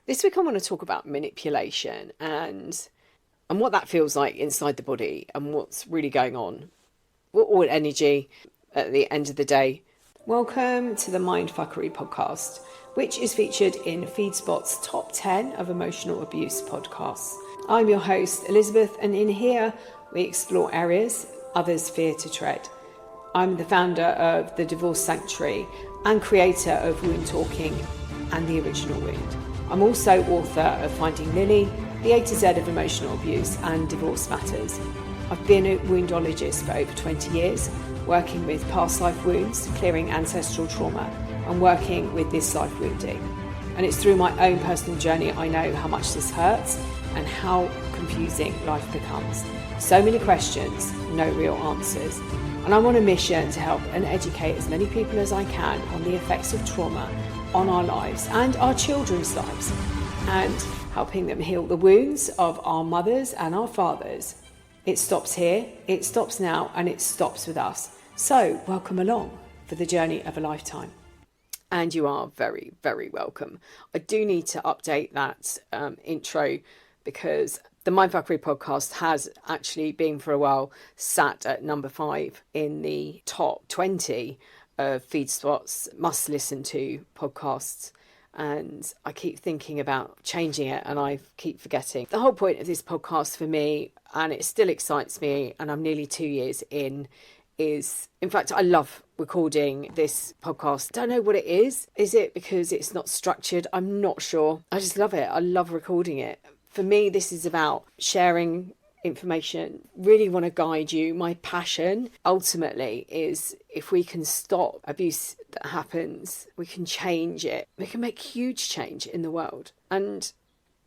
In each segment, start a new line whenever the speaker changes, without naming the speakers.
This week I want to talk about manipulation and what that feels like inside the body and what's really going on. All energy at the end of the day. Welcome to the Mindfuckery podcast, which is featured in FeedSpot's top 10 of emotional abuse podcasts. I'm your host, Elizabeth, and in here we explore areas others fear to tread. I'm the founder of the Divorce Sanctuary and creator of Wound Talking and The Original Wound. I'm also author of Finding Lily, the A to Z of emotional abuse and divorce matters. I've been a woundologist for over 20 years, working with past life wounds, clearing ancestral trauma, and working with this life wounding. And it's through my own personal journey I know how much this hurts and how confusing life becomes. So many questions, no real answers. And I'm on a mission to help and educate as many people as I can on the effects of trauma on our lives and our children's lives, and helping them heal the wounds of our mothers and our fathers. It stops here, it stops now, and it stops with us. So welcome along for the journey of a lifetime. And you are very, very welcome. I do need to update that intro because the Mindfuckery podcast has actually been for a while sat at number 5 in the top 20 of FeedSpot's must listen to podcasts. And I keep thinking about changing it and I keep forgetting. The whole point of this podcast for me, and it still excites me, and I'm nearly 2 years in, is, in fact, I love recording this podcast. Don't know what it is. Is it because it's not structured? I'm not sure. I just love it. I love recording it. For me, this is about sharing information, really want to guide you. My passion ultimately is if we can stop abuse that happens, we can change it. We can make huge change in the world. And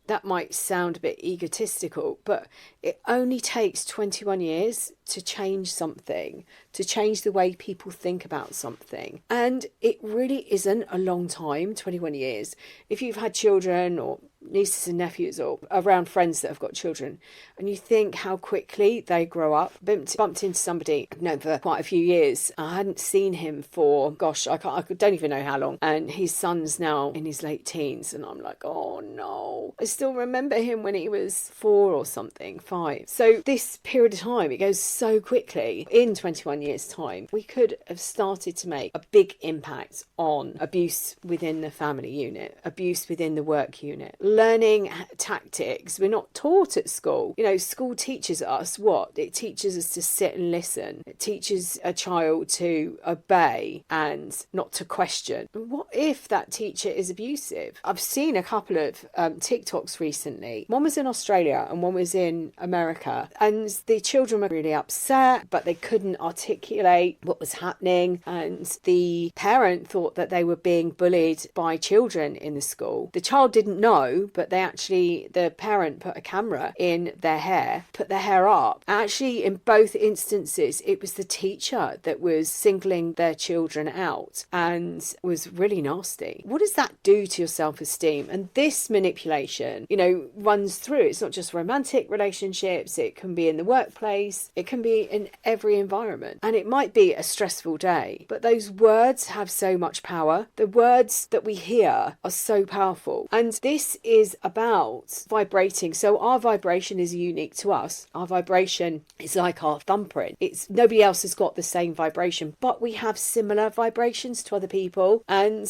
that might sound a bit egotistical, but it only takes 21 years to change something, to change the way people think about something. And it really isn't a long time, 21 years. If you've had children or nieces and nephews or around friends that have got children, and you think how quickly they grow up. Bumped into somebody I've known for quite a few years. I hadn't seen him for, I don't even know how long. And his son's now in his late teens. And I'm like, oh no. I still remember him when he was 4 or something, 5. So this period of time, it goes so quickly. In 21 years time, we could have started to make a big impact on abuse within the family unit, abuse within the work unit, learning tactics. We're not taught at school. You know, school teaches us what? It teaches us to sit and listen. It teaches a child to obey and not to question. What if that teacher is abusive? I've seen a couple of TikToks recently. One was in Australia and one was in America. And the children were really upset, but they couldn't articulate what was happening. And the parent thought that they were being bullied by children in the school. The child didn't know, but the parent put a camera in their hair, put their hair up. Actually, in both instances, it was the teacher that was singling their children out and was really nasty. What does that do to your self-esteem? And this manipulation, runs through. It's not just romantic relationships. It can be in the workplace. It can be in every environment. And it might be a stressful day, but those words have so much power. The words that we hear are so powerful. And this is about vibrating. So our vibration is unique to us. Our vibration is like our thumbprint. Nobody else has got the same vibration, but we have similar vibrations to other people. And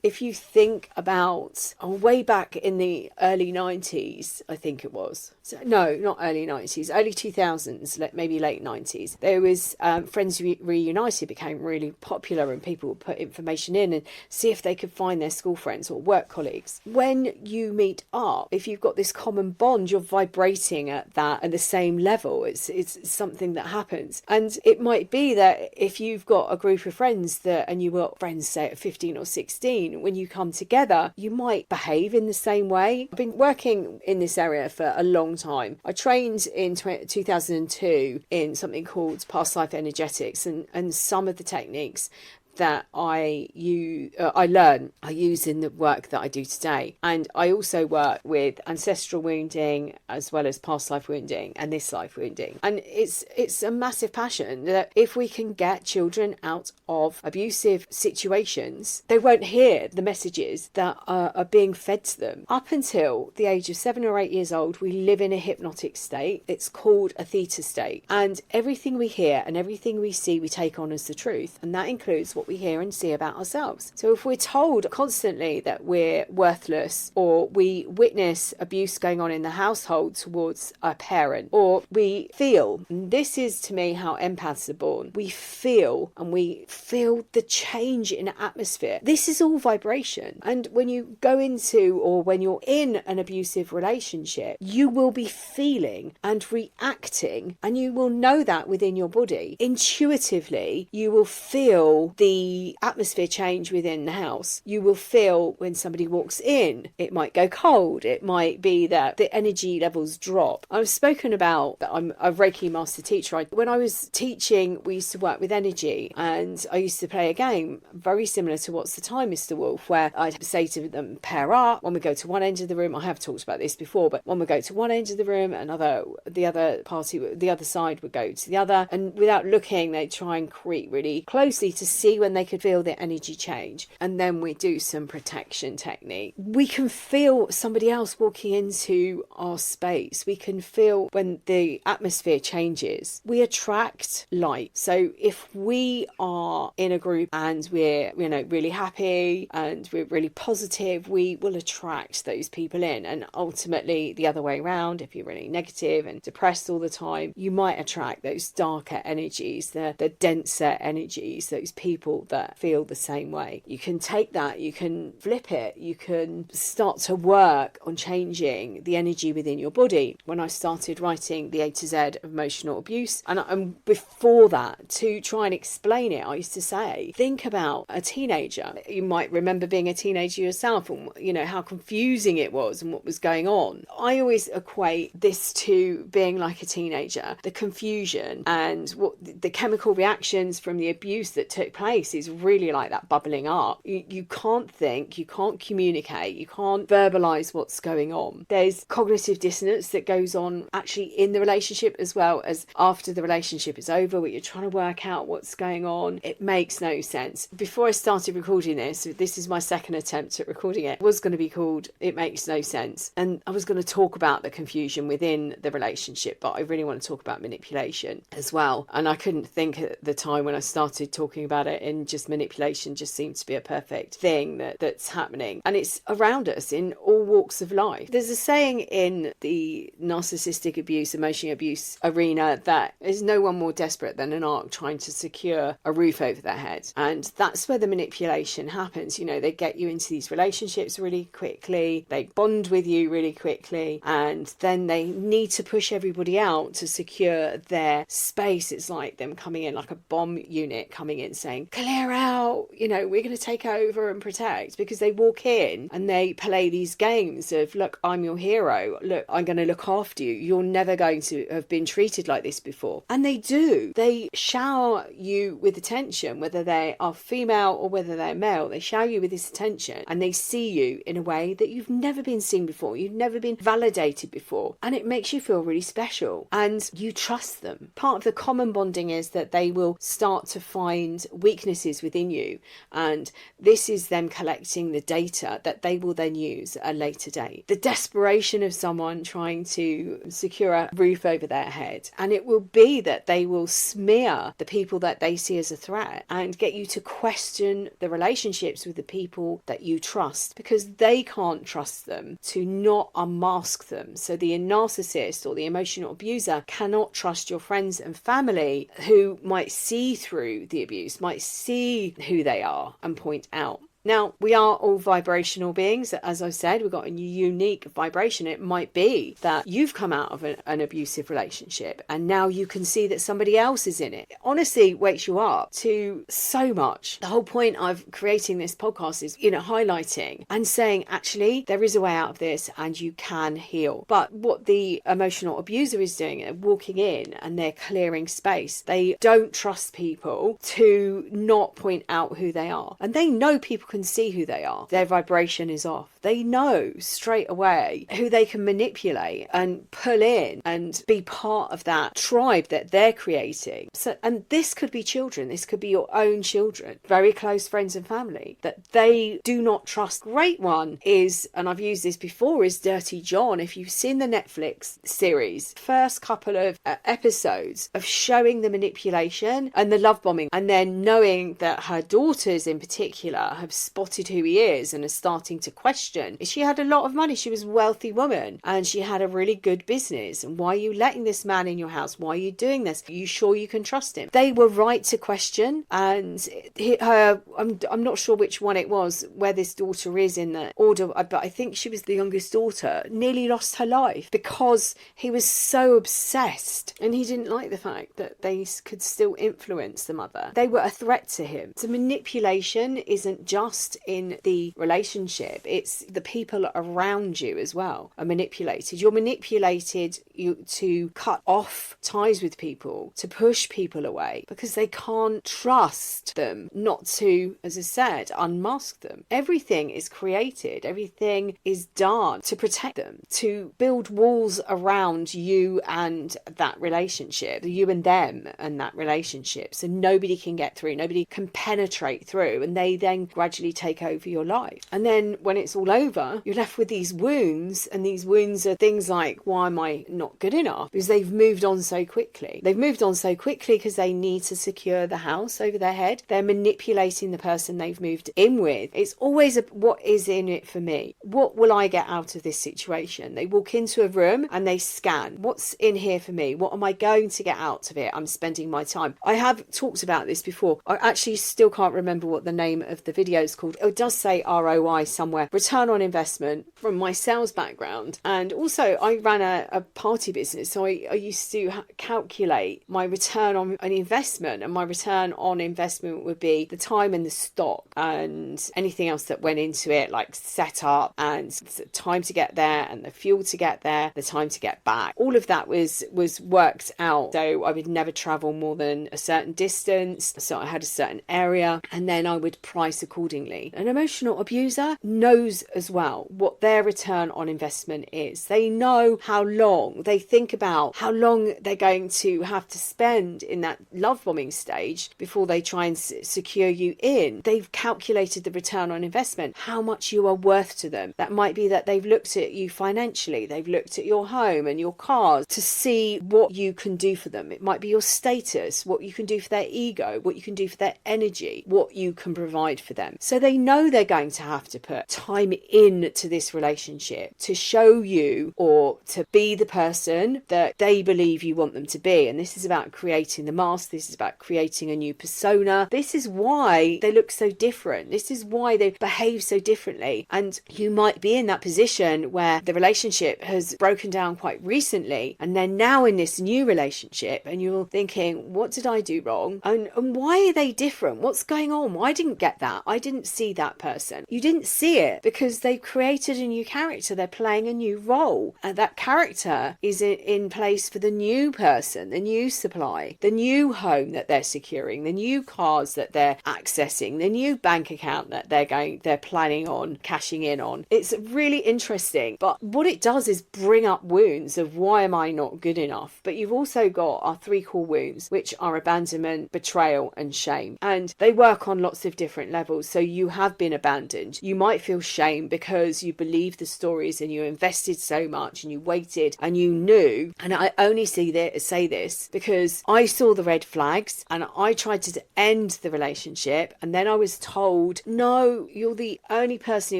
if you think about way back in the early 90s, I think it was. So, no, not early 90s, early 2000s, maybe late 90s. There was Friends Reunited became really popular and people would put information in and see if they could find their school friends or work colleagues. When you meet up, if you've got this common bond, you're vibrating at the same level. It's something that happens. And it might be that if you've got a group of friends and you were friends, say at 15 or 16, when you come together, you might behave in the same way. I've been working in this area for a long time. I trained in 2002 in something called past life energetics, and some of the techniques that I use in the work that I do today. And I also work with ancestral wounding as well as past life wounding and this life wounding. And it's a massive passion that if we can get children out of abusive situations, they won't hear the messages that are being fed to them. Up until the age of 7 or 8 years old, we live in a hypnotic state. It's called a theta state. And everything we hear and everything we see, we take on as the truth. And that includes what we hear and see about ourselves. So if we're told constantly that we're worthless, or we witness abuse going on in the household towards a parent, or we feel, and this is to me how empaths are born, we feel the change in atmosphere. This is all vibration. And when you go into, or when you're in an abusive relationship, you will be feeling and reacting, and you will know that within your body. Intuitively, you will feel the atmosphere change within the house. You will feel when somebody walks in, it might go cold. It might be that the energy levels drop. I've spoken about that I'm a Reiki master teacher. When I was teaching, we used to work with energy, and I used to play a game very similar to What's the Time, Mr. Wolf, where I'd say to them, pair up. When we go to one end of the room, I have talked about this before, but when we go to one end of the room, the other side would go to the other, and without looking, they'd try and creep really closely to see when they could feel the energy change. And then we do some protection technique. We can feel somebody else walking into our space. We can feel when the atmosphere changes. We attract light. So if we are in a group and we're really happy and we're really positive, we will attract those people in. And ultimately the other way around, if you're really negative and depressed all the time, you might attract those darker energies, the denser energies, those people that feel the same way. You can take that, you can flip it, you can start to work on changing the energy within your body. When I started writing the A to Z of emotional abuse, and before that, to try and explain it, I used to say, think about a teenager. You might remember being a teenager yourself, and how confusing it was and what was going on. I always equate this to being like a teenager. The confusion and what the chemical reactions from the abuse that took place is really like that bubbling up. You can't think, you can't communicate, you can't verbalize what's going on. There's cognitive dissonance that goes on actually in the relationship as well as after the relationship is over, where you're trying to work out what's going on. It makes no sense. Before I started recording this is my second attempt at recording it. It was going to be called It Makes No Sense. And I was going to talk about the confusion within the relationship, but I really want to talk about manipulation as well. And I couldn't think at the time when I started talking about it, and just manipulation just seemed to be a perfect thing that's happening. And it's around us in all walks of life. There's a saying in the narcissistic abuse, emotional abuse arena, that there's no one more desperate than an ark trying to secure a roof over their head. And that's where the manipulation happens. They get you into these relationships really quickly, they bond with you really quickly, and then they need to push everybody out to secure their space. It's like them coming in, like a bomb unit coming in saying, clear out, we're going to take over and protect, because they walk in and they play these games of, look, I'm your hero, look, I'm going to look after you, you're never going to have been treated like this before. And they do. They shower you with attention, whether they are female or whether they're male. They shower you with this attention, and they see you in a way that you've never been seen before, you've never been validated before, and it makes you feel really special, and you trust them. Part of the common bonding is that they will start to find weaknesses within you, and this is them collecting the data that they will then use at a later date. The desperation of someone trying to secure a roof over their head, and it will be that they will smear the people that they see as a threat and get you to question the relationships with the people that you trust, because they can't trust them to not unmask them. So the narcissist or the emotional abuser cannot trust your friends and family, who might see through the abuse, might see who they are and point out. Now, we are all vibrational beings. As I said, we've got a unique vibration. It might be that you've come out of an abusive relationship and now you can see that somebody else is in it. It honestly wakes you up to so much. The whole point of creating this podcast is, highlighting and saying, actually, there is a way out of this and you can heal. But what the emotional abuser is doing, they're walking in and they're clearing space. They don't trust people to not point out who they are. And they know people can see who they are. Their vibration is off. They know straight away who they can manipulate and pull in and be part of that tribe that they're creating. So, and this could be children. This could be your own children, very close friends and family that they do not trust. Great one is, and I've used this before, is Dirty John. If you've seen the Netflix series, first couple of episodes of showing the manipulation and the love bombing, and then knowing that her daughters in particular have spotted who he is and are starting to question. She had a lot of money. She was a wealthy woman and she had a really good business. And why are you letting this man in your house? Why are you doing this? Are you sure you can trust him? They were right to question. And I'm not sure which one it was, where this daughter is in the order, but I think she was the youngest daughter, nearly lost her life because he was so obsessed and he didn't like the fact that they could still influence the mother. They were a threat to him. So manipulation isn't just in the relationship, it's the people around you as well are manipulated. You're manipulated to cut off ties with people, to push people away because they can't trust them, not to, as I said, unmask them. Everything is created, everything is done to protect them, to build walls around you and that relationship, you and them and that relationship, so nobody can get through, nobody can penetrate through, and they then gradually take over your life. And then when it's all over, you're left with these wounds, and these wounds are things like, why am I not good enough? Because they've moved on so quickly. They've moved on so quickly because they need to secure the house over their head. They're manipulating the person they've moved in with. It's always what is in it for me? What will I get out of this situation? They walk into a room and they scan. What's in here for me? What am I going to get out of it? I'm spending my time. I have talked about this before. I actually still can't remember what the name of the video is called. It does say ROI somewhere, return on investment, from my sales background. And also I ran a party business, so I used to calculate my return on an investment, and my return on investment would be the time and the stock and anything else that went into it, like setup and the time to get there and the fuel to get there, the time to get back. All of that was worked out. So I would never travel more than a certain distance, so I had a certain area, and then I would price accordingly. An emotional abuser knows as well what their return on investment is. They know how long, they think about how long they're going to have to spend in that love bombing stage before they try and secure you in. They've calculated the return on investment, how much you are worth to them. That might be that they've looked at you financially, they've looked at your home and your cars to see what you can do for them. It might be your status, what you can do for their ego, what you can do for their energy, what you can provide for them. So they know they're going to have to put time into this relationship to show you or to be the person that they believe you want them to be. And this is about creating the mask. This is about creating a new persona. This is why they look so different. This is why they behave so differently. And you might be in that position where the relationship has broken down quite recently, and they're now in this new relationship, and you're thinking, what did I do wrong? And why are they different? What's going on? Well, I didn't get that. I didn't see that person. You didn't see it because they've created a new character. They're playing a new role, and that character is in place for the new person, the new supply, the new home that they're securing, the new cars that they're accessing, the new bank account that they're planning on cashing in on. It's really interesting, but what it does is bring up wounds of why am I not good enough? But you've also got our three core wounds, which are abandonment, betrayal, and shame, and they work on lots of different levels. So you have been abandoned. You might feel shame because you believed the stories and you invested so much and you waited and you knew. And I only say this because I saw the red flags and I tried to end the relationship, and then I was told, no, you're the only person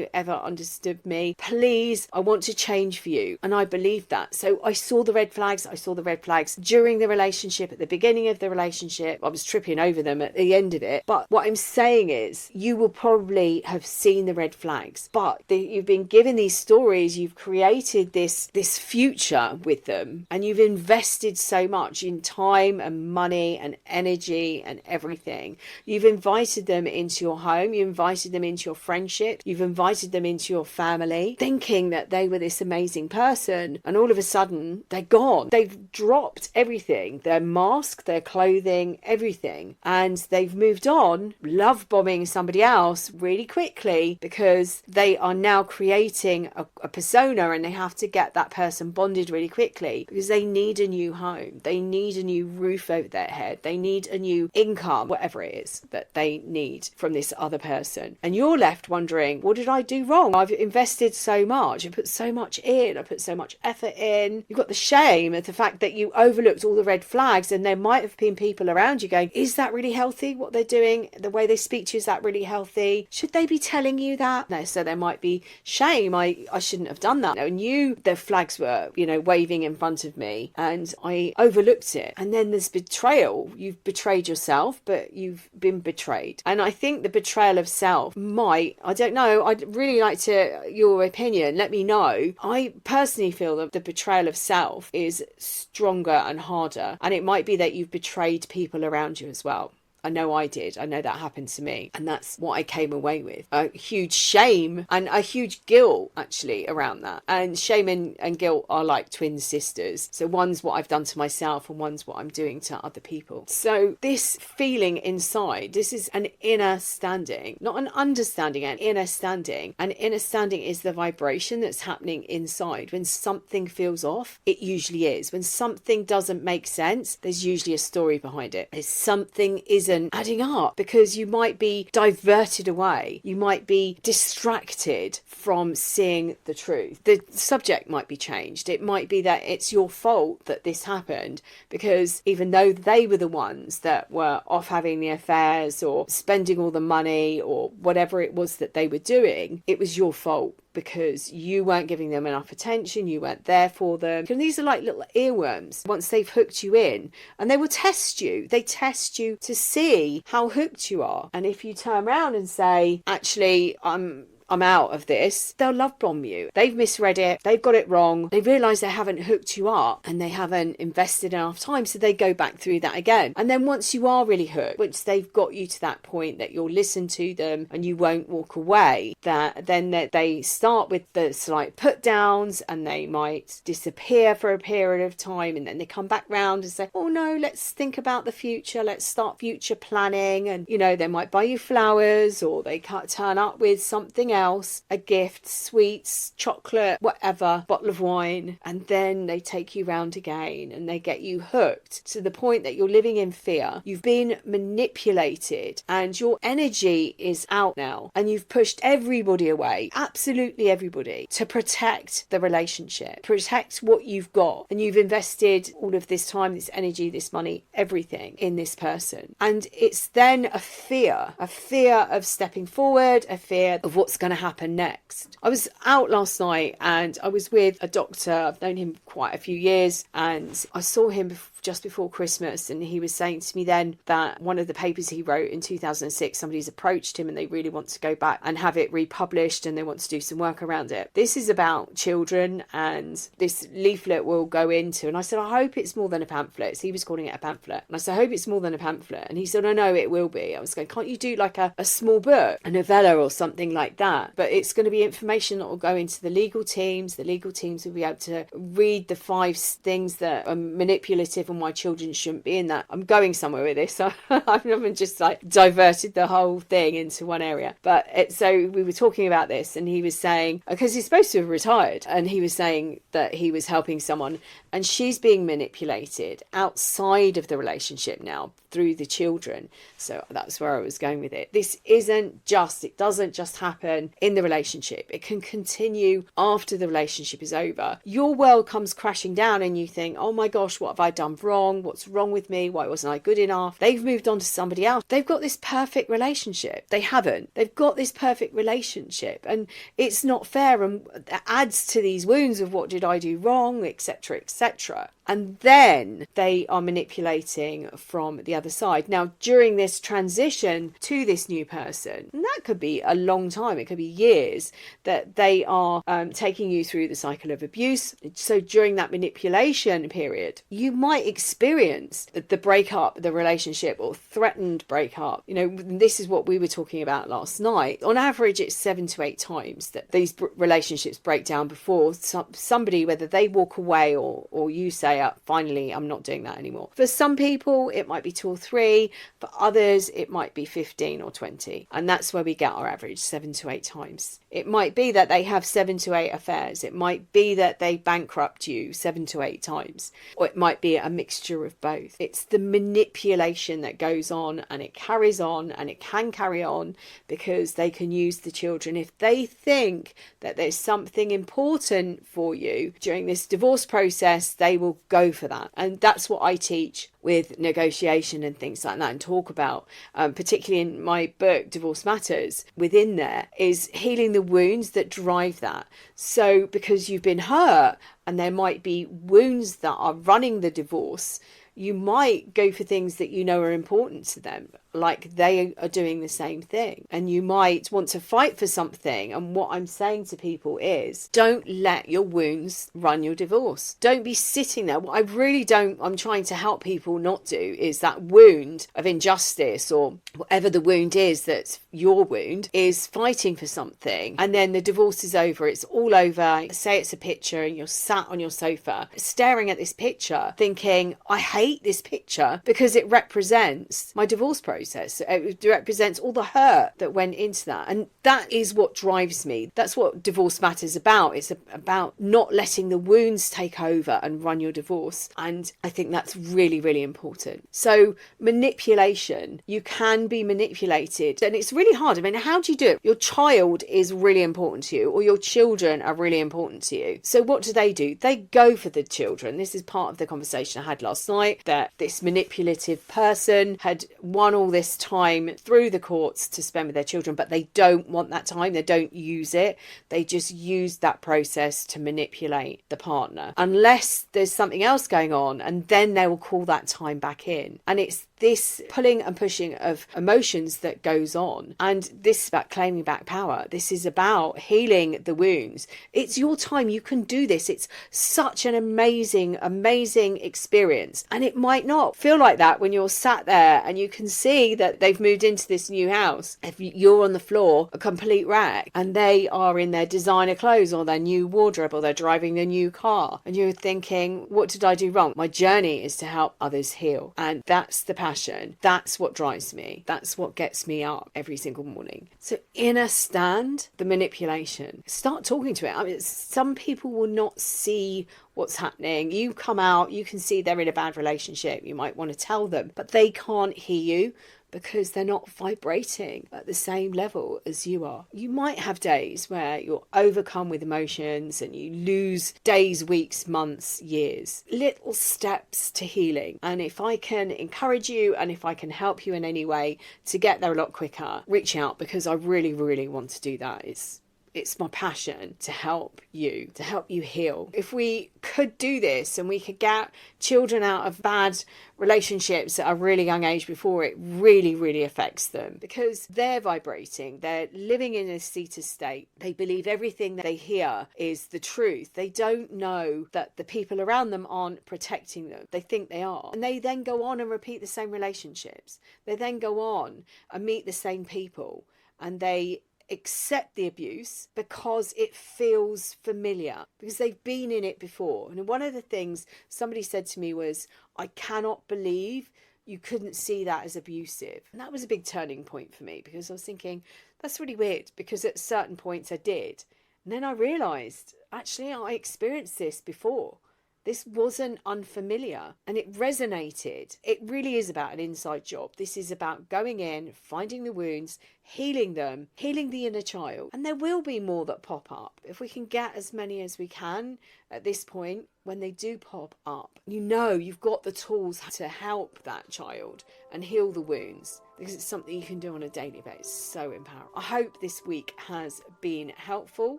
who ever understood me. Please, I want to change for you. And I believed that. So I saw the red flags. I saw the red flags during the relationship, at the beginning of the relationship. I was tripping over them at the end of it. But what I'm saying is you will probably have seen the red flags, but you've been given these stories, you've created this future with them, and you've invested so much in time and money and energy and everything. You've invited them into your home, you invited them into your friendship, you've invited them into your family, thinking that they were this amazing person, and all of a sudden they're gone. They've dropped everything, their mask, their clothing, everything, and they've moved on, love bombing somebody else really quickly, because they are now creating a persona, and they have to get that person bonded really quickly because they need a new home, they need a new roof over their head, they need a new income, whatever it is that they need from this other person. And you're left wondering, what did I do wrong? I've invested so much, I put so much in, I put so much effort in. You've got the shame of the fact that you overlooked all the red flags, and there might have been people around you going, is that really healthy what they're doing? The way they speak to you, is that really healthy? Should they be telling you that? No, so there might be shame. I shouldn't have done that. And the flags were, waving in front of me, and I overlooked it. And then there's betrayal. You've betrayed yourself, but you've been betrayed. And I think the betrayal of self I don't know, I'd really like your opinion, let me know. I personally feel that the betrayal of self is stronger and harder, and it might be that you've betrayed people around you as well. I know I did. I know that happened to me. And that's what I came away with. A huge shame and a huge guilt, actually, around that. And shame and guilt are like twin sisters. So one's what I've done to myself and one's what I'm doing to other people. So this feeling inside, this is an inner standing, not an understanding, an inner standing. An inner standing is the vibration that's happening inside. When something feels off, it usually is. When something doesn't make sense, there's usually a story behind it. There's something isn't adding up, because you might be diverted away, you might be distracted from seeing the truth. The subject might be changed. It might be that it's your fault that this happened, because even though they were the ones that were off having the affairs or spending all the money or whatever it was that they were doing, it was your fault, because you weren't giving them enough attention, you weren't there for them. And these are like little earworms once they've hooked you in, and they will test you. They test you to see how hooked you are. And if you turn around and say, actually, I'm out of this, they'll love bomb you. They've misread it, they've got it wrong, they realise they haven't hooked you up and they haven't invested enough time, so they go back through that again. And then once you are really hooked, once they've got you to that point that you'll listen to them and you won't walk away, then they start with the slight put downs, and they might disappear for a period of time, and then they come back round and say, oh no, let's think about the future, let's start future planning. And they might buy you flowers, or they turn up with something else, a gift, sweets, chocolate, whatever, bottle of wine, and then they take you round again and they get you hooked to the point that you're living in fear. You've been manipulated and your energy is out now, and you've pushed everybody away, absolutely everybody, to protect the relationship, protect what you've got, and you've invested all of this time, this energy, this money, everything in this person. And it's then a fear of stepping forward, a fear of what's going to happen next. I was out last night and I was with a doctor. I've known him quite a few years, and I saw him just before Christmas, and he was saying to me then that one of the papers he wrote in 2006, somebody's approached him and they really want to go back and have it republished, and they want to do some work around it. This is about children, and this leaflet will go into, and I said, I hope it's more than a pamphlet. So he was calling it a pamphlet, and I said, I hope it's more than a pamphlet. And he said, oh no, it will be. I was going, can't you do like a small book, a novella or something like that? But it's going to be information that will go into the legal teams. The legal teams will be able to read the 5 things that are manipulative and why children shouldn't be in that. I'm going somewhere with this. So I haven't just like diverted the whole thing into one area. But so we were talking about this, and he was saying, because he's supposed to have retired, and he was saying that he was helping someone and she's being manipulated outside of the relationship now through the children. So that's where I was going with it. This it doesn't just happen in the relationship. It can continue after the relationship is over. Your world comes crashing down and you think, oh my gosh, what have I done wrong? What's wrong with me? Why wasn't I good enough? They've moved on to somebody else. They've got this perfect relationship. They haven't. They've got this perfect relationship, and it's not fair, and adds to these wounds of what did I do wrong, etc., etc. and then they are manipulating from the other side. Now, during this transition to this new person, and that could be a long time, it could be years, that they are taking you through the cycle of abuse. So during that manipulation period, you might experience the breakup, the relationship, or threatened breakup. You know, this is what we were talking about last night. On average, it's 7 to 8 times that these relationships break down before somebody, whether they walk away or you say, finally, I'm not doing that anymore. For some people, it might be 2 or 3. For others, it might be 15 or 20. And that's where we get our average, 7 to 8 times. It might be that they have 7 to 8 affairs. It might be that they bankrupt you 7 to 8 times. Or it might be a mixture of both. It's the manipulation that goes on, and it carries on, and it can carry on because they can use the children. If they think that there's something important for you during this divorce process, they will go for that. And that's what I teach with negotiation and things like that, and talk about, particularly in my book, Divorce Matters. Within there is healing the wounds that drive that. So because you've been hurt and there might be wounds that are running the divorce, you might go for things that you know are important to them, like they are doing the same thing. And you might want to fight for something. And what I'm saying to people is, don't let your wounds run your divorce. Don't be sitting there. What I'm trying to help people not do is that wound of injustice, or whatever the wound is that's your wound, is fighting for something. And then the divorce is over. It's all over. Say it's a picture and you're sat on your sofa staring at this picture thinking, I hate this picture because it represents my divorce process. It represents all the hurt that went into that. And that is what drives me. That's what Divorce Matters about. It's about not letting the wounds take over and run your divorce. And I think that's really, really important. So manipulation, you can be manipulated, and it's really hard. I mean, how do you do it? Your child is really important to you, or your children are really important to you. So what do? They go for the children. This is part of the conversation I had last night, that this manipulative person had won all this time through the courts to spend with their children, but they don't want that time. They don't use it. They just use that process to manipulate the partner, unless there's something else going on, and then they will call that time back in. And it's this pulling and pushing of emotions that goes on. And this is about claiming back power. This is about healing the wounds. It's your time. You can do this. It's such an amazing, amazing experience. And it might not feel like that when you're sat there and you can see that they've moved into this new house. If you're on the floor, a complete wreck, and they are in their designer clothes or their new wardrobe, or they're driving their new car, and you're thinking, what did I do wrong? My journey is to help others heal. And that's the passion. That's what drives me. That's what gets me up every single morning. So inner stand the manipulation. Start talking to it. I mean, some people will not see what's happening. You come out, you can see they're in a bad relationship. You might want to tell them, but they can't hear you because they're not vibrating at the same level as you are. You might have days where you're overcome with emotions and you lose days, weeks, months, years. Little steps to healing. And if I can encourage you, and if I can help you in any way to get there a lot quicker, reach out, because I really, really want to do that. It's my passion to help you heal. If we could do this and we could get children out of bad relationships at a really young age before it really, really affects them, because they're vibrating, they're living in a theta state. They believe everything that they hear is the truth. They don't know that the people around them aren't protecting them. They think they are. And they then go on and repeat the same relationships. They then go on and meet the same people, and they accept the abuse because it feels familiar, because they've been in it before. And one of the things somebody said to me was, I cannot believe you couldn't see that as abusive. And that was a big turning point for me, because I was thinking, that's really weird, because at certain points I did. And then I realised, actually, I experienced this before. This wasn't unfamiliar, and it resonated. It really is about an inside job. This is about going in, finding the wounds, healing them, healing the inner child. And there will be more that pop up. If we can get as many as we can at this point, when they do pop up, you know you've got the tools to help that child and heal the wounds, because it's something you can do on a daily basis. So empowering. I hope this week has been helpful.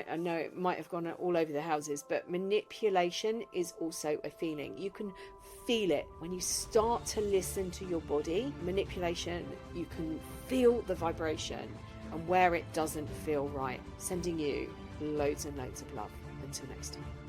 I know it might have gone all over the houses, but manipulation is also a feeling. You can feel it when you start to listen to your body. Manipulation, you can feel the vibration and where it doesn't feel right. Sending you loads and loads of love. Until next time.